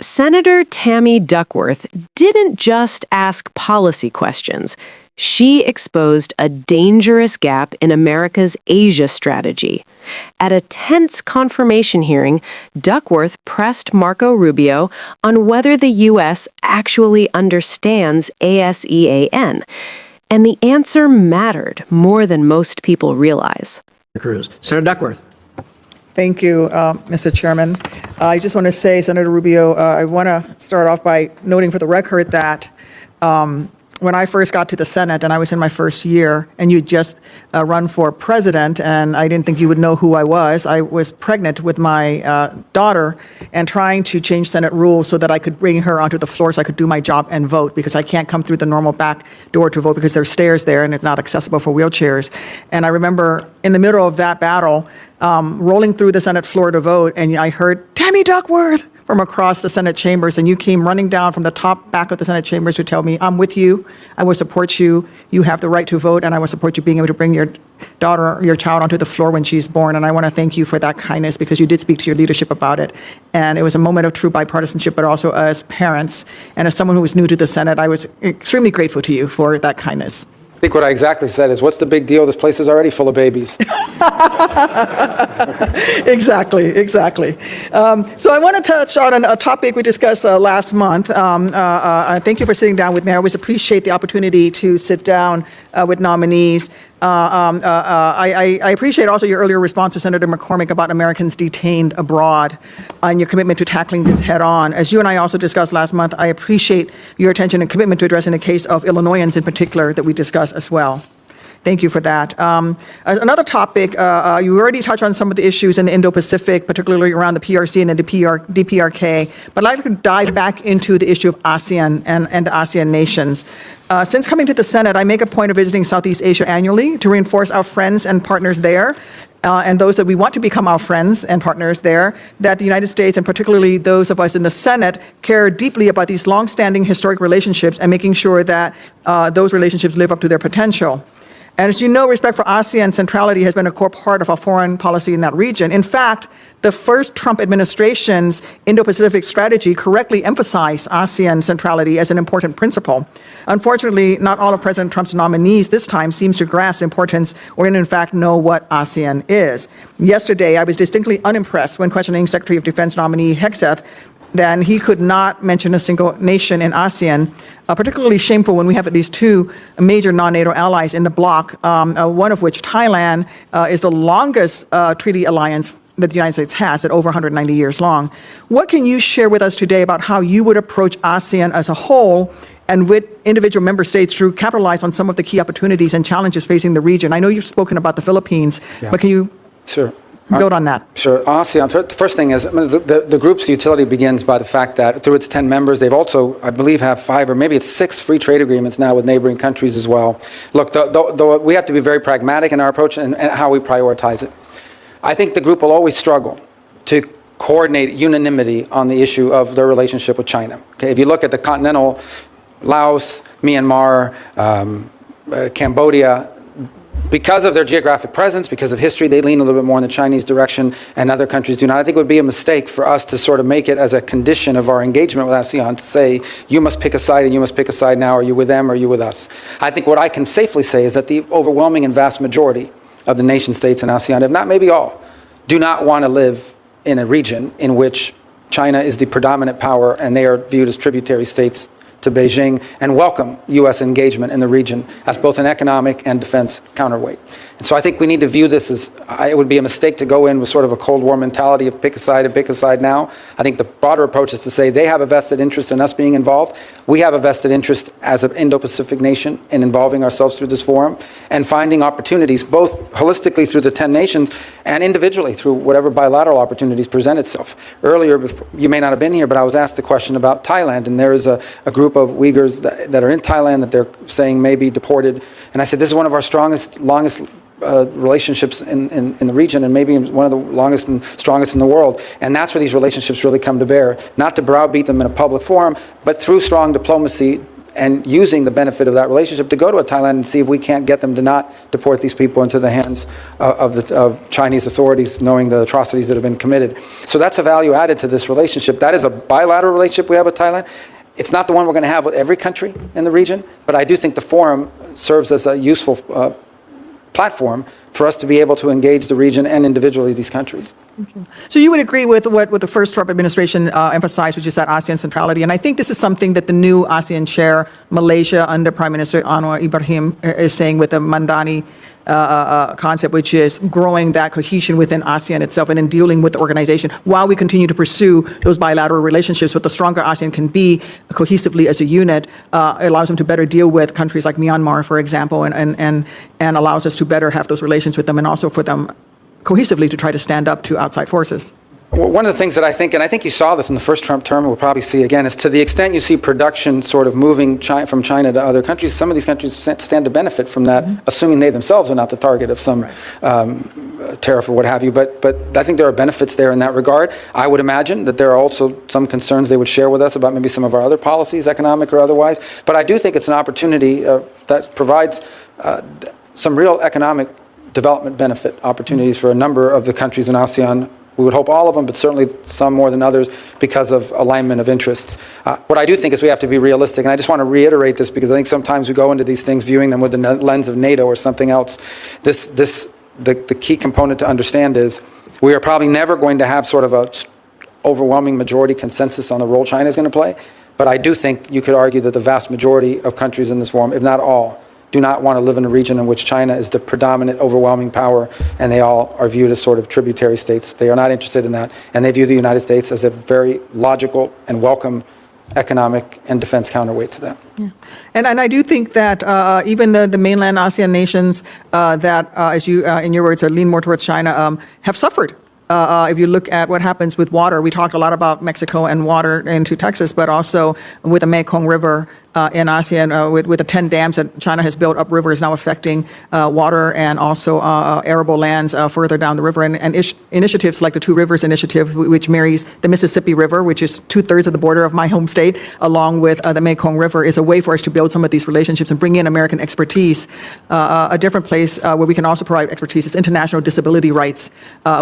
Senator Tammy Duckworth didn't just ask policy questions. She exposed a dangerous gap in America's Asia strategy. At a tense confirmation hearing, Duckworth pressed Marco Rubio on whether the U.S. actually understands ASEAN. And the answer mattered more than most people realize. Senator Duckworth. Thank you, Mr. Chairman. I just want to say, Senator Rubio, I want to start off by noting for the record that when I first got to the Senate and I was in my first year and you just run for president and I didn't think you would know who I was pregnant with my daughter and trying to change Senate rules so that I could bring her onto the floor so I could do my job and vote because I can't come through the normal back door to vote because there's stairs there and it's not accessible for wheelchairs. And I remember in the middle of that battle, rolling through the Senate floor to vote, and I heard, "Tammy Duckworth," from across the Senate chambers, and you came running down from the top back of the Senate chambers to tell me, "I'm with you, I will support you, you have the right to vote, and I will support you being able to bring your daughter, your child onto the floor when she's born." And I want to thank you for that kindness because you did speak to your leadership about it. And it was a moment of true bipartisanship, but also as parents, and as someone who was new to the Senate, I was extremely grateful to you for that kindness. I think what I exactly said is, what's the big deal? This place is already full of babies. Exactly. So I want to touch on a topic we discussed last month. Thank you for sitting down with me. I always appreciate the opportunity to sit down with nominees. I appreciate also your earlier response to Senator McCormick about Americans detained abroad and your commitment to tackling this head on. As you and I also discussed last month, I appreciate your attention and commitment to addressing the case of Illinoisans in particular that we discussed as well. Thank you for that. Another topic, you already touched on some of the issues in the Indo-Pacific, particularly around the PRC and the DPRK, but I'd like to dive back into the issue of ASEAN and the ASEAN nations. Since coming to the Senate, I make a point of visiting Southeast Asia annually to reinforce our friends and partners there, and those that we want to become our friends and partners there, that the United States, and particularly those of us in the Senate, care deeply about these long-standing historic relationships and making sure that those relationships live up to their potential. And as you know, respect for ASEAN centrality has been a core part of our foreign policy in that region. In fact, the first Trump administration's Indo-Pacific strategy correctly emphasized ASEAN centrality as an important principle. Unfortunately, not all of President Trump's nominees this time seems to grasp the importance or in fact know what ASEAN is. Yesterday, I was distinctly unimpressed when questioning Secretary of Defense nominee Hegseth then he could not mention a single nation in ASEAN, particularly shameful when we have at least two major non-NATO allies in the bloc, one of which, Thailand, is the longest treaty alliance that the United States has at over 190 years long. What can you share with us today about how you would approach ASEAN as a whole and with individual member states to capitalize on some of the key opportunities and challenges facing the region? I know you've spoken about the Philippines, but can you build on that? Sure. ASEAN, the first thing is the group's utility begins by the fact that through its 10 members, they've also, I believe, have 5 or maybe it's 6 free trade agreements now with neighboring countries as well. Look, we have to be very pragmatic in our approach and how we prioritize it. I think the group will always struggle to coordinate unanimity on the issue of their relationship with China. Okay, if you look at the continental, Laos, Myanmar, Cambodia, because of their geographic presence, because of history, they lean a little bit more in the Chinese direction and other countries do not. I think it would be a mistake for us to sort of make it as a condition of our engagement with ASEAN to say, you must pick a side and you must pick a side now. Are you with them or are you with us? I think what I can safely say is that the overwhelming and vast majority of the nation states in ASEAN, if not maybe all, do not want to live in a region in which China is the predominant power and they are viewed as tributary states to Beijing, and welcome U.S. engagement in the region as both an economic and defense counterweight. And so I think we need to view this as, it would be a mistake to go in with sort of a Cold War mentality of pick a side and pick a side now. I think the broader approach is to say they have a vested interest in us being involved. We have a vested interest as an Indo-Pacific nation in involving ourselves through this forum and finding opportunities both holistically through the 10 nations and individually through whatever bilateral opportunities present itself. Earlier, you may not have been here, but I was asked a question about Thailand, and there is a group of Uyghurs that are in Thailand that they're saying may be deported. And I said, this is one of our strongest, longest relationships in the region, and maybe one of the longest and strongest in the world. And that's where these relationships really come to bear. Not to browbeat them in a public forum, but through strong diplomacy and using the benefit of that relationship to go to Thailand and see if we can't get them to not deport these people into the hands of Chinese authorities, knowing the atrocities that have been committed. So that's a value added to this relationship. That is a bilateral relationship we have with Thailand. It's not the one we're going to have with every country in the region, but I do think the forum serves as a useful platform for us to be able to engage the region and individually these countries. So you would agree with what the first Trump administration emphasized, which is that ASEAN centrality. And I think this is something that the new ASEAN chair, Malaysia, under Prime Minister Anwar Ibrahim, is saying with the Mandani concept, which is growing that cohesion within ASEAN itself and in dealing with the organization while we continue to pursue those bilateral relationships. What the stronger ASEAN can be cohesively as a unit allows them to better deal with countries like Myanmar, for example, and allows us to better have those relations with them and also for them cohesively to try to stand up to outside forces. Well, one of the things that I think, and I think you saw this in the first Trump term, and we'll probably see again, is to the extent you see production sort of moving from China to other countries, some of these countries stand to benefit from that, assuming they themselves are not the target of some tariff or what have you. But I think there are benefits there in that regard. I would imagine that there are also some concerns they would share with us about maybe some of our other policies, economic or otherwise. But I do think it's an opportunity that provides some real economic development benefit opportunities for a number of the countries in ASEAN. We would hope all of them, but certainly some more than others because of alignment of interests. What I do think is we have to be realistic, and I just want to reiterate this because I think sometimes we go into these things viewing them with the lens of NATO or something else. The key component to understand is we are probably never going to have sort of a overwhelming majority consensus on the role China is going to play, but I do think you could argue that the vast majority of countries in this forum, if not all, do not want to live in a region in which China is the predominant, overwhelming power, and they all are viewed as sort of tributary states. They are not interested in that, and they view the United States as a very logical and welcome economic and defense counterweight to that. Yeah. And I do think that even the mainland ASEAN nations that, as you, in your words, lean more towards China, have suffered. If you look at what happens with water, we talked a lot about Mexico and water into Texas, but also with the Mekong River in ASEAN, with the 10 dams that China has built upriver is now affecting water and also arable lands further down the river. And initiatives like the Two Rivers Initiative, which marries the Mississippi River, which is 2/3 of the border of my home state, along with the Mekong River, is a way for us to build some of these relationships and bring in American expertise. A different place where we can also provide expertise is international disability rights.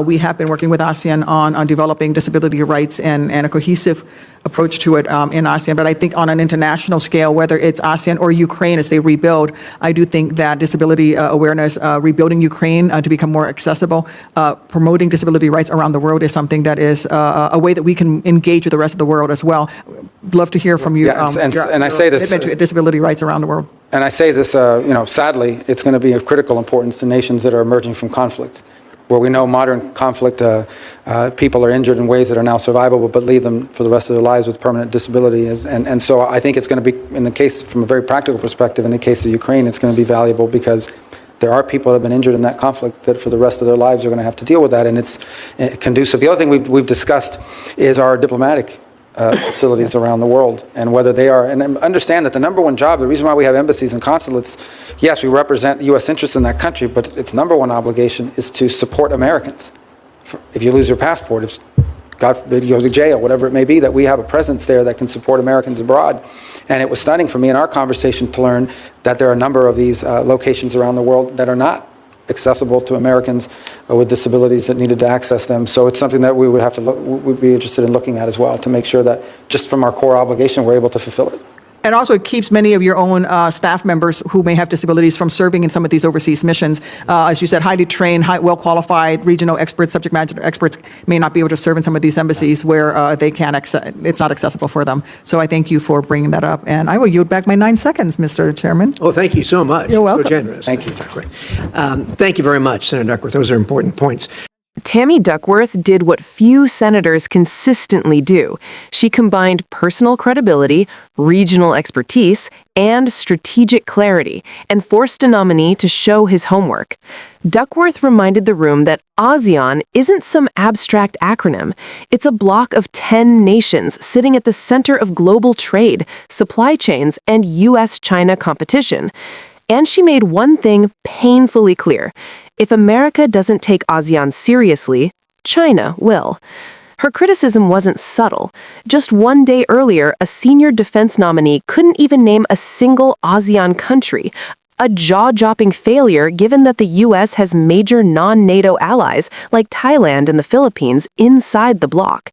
We have been working with ASEAN on developing disability rights and a cohesive approach to it in ASEAN. But I think on an international scale, whether it's ASEAN or Ukraine as they rebuild, I do think that disability awareness, rebuilding Ukraine to become more accessible, promoting disability rights around the world is something that is a way that we can engage with the rest of the world as well. Love to hear from you. Yeah, and I say this, commitment to disability rights around the world. And I say this, sadly, it's going to be of critical importance to nations that are emerging from conflict, where we know modern conflict, people are injured in ways that are now survivable, but leave them for the rest of their lives with permanent disability. And so I think it's going to be, in the case, from a very practical perspective, in the case of Ukraine, it's going to be valuable because there are people that have been injured in that conflict that for the rest of their lives are going to have to deal with that, and it's conducive. The other thing we've discussed is our diplomatic facilities around the world and whether they are, and understand that the number one job, the reason why we have embassies and consulates, yes, we represent U.S. interests in that country, but its number one obligation is to support Americans. If you lose your passport, if God forbid you go to jail, whatever it may be, that we have a presence there that can support Americans abroad. And it was stunning for me in our conversation to learn that there are a number of these locations around the world that are not accessible to Americans with disabilities that needed to access them. So it's something that we would have to we'd be interested in looking at as well to make sure that just from our core obligation, we're able to fulfill it. And also it keeps many of your own staff members who may have disabilities from serving in some of these overseas missions. As you said, highly trained, well-qualified regional experts, subject matter experts may not be able to serve in some of these embassies where they can't it's not accessible for them. So I thank you for bringing that up. And I will yield back my 9 seconds, Mr. Chairman. Oh, thank you so much. You're welcome. So generous. Thank you. Thank you very much, Senator Duckworth. Those are important points. Tammy Duckworth did what few senators consistently do. She combined personal credibility, regional expertise, and strategic clarity, and forced a nominee to show his homework. Duckworth reminded the room that ASEAN isn't some abstract acronym. It's a block of 10 nations sitting at the center of global trade, supply chains, and U.S.-China competition. And she made one thing painfully clear. If America doesn't take ASEAN seriously, China will. Her criticism wasn't subtle. Just one day earlier, a senior defense nominee couldn't even name a single ASEAN country, a jaw-dropping failure given that the U.S. has major non-NATO allies like Thailand and the Philippines inside the bloc.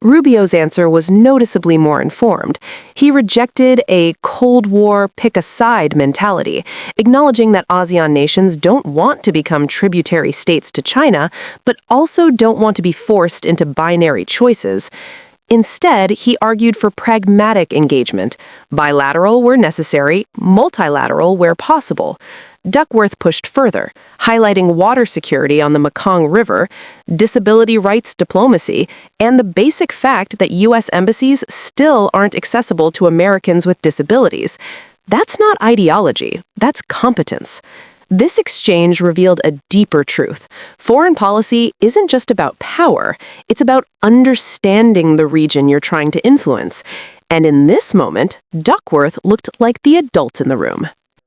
Rubio's answer was noticeably more informed. He rejected a Cold War pick-a-side mentality, acknowledging that ASEAN nations don't want to become tributary states to China, but also don't want to be forced into binary choices. Instead, he argued for pragmatic engagement, bilateral where necessary, multilateral where possible. Duckworth pushed further, highlighting water security on the Mekong River, disability rights diplomacy, and the basic fact that U.S. embassies still aren't accessible to Americans with disabilities. That's not ideology, that's competence. This exchange revealed a deeper truth. Foreign policy isn't just about power, it's about understanding the region you're trying to influence. And in this moment, Duckworth looked like the adult in the room.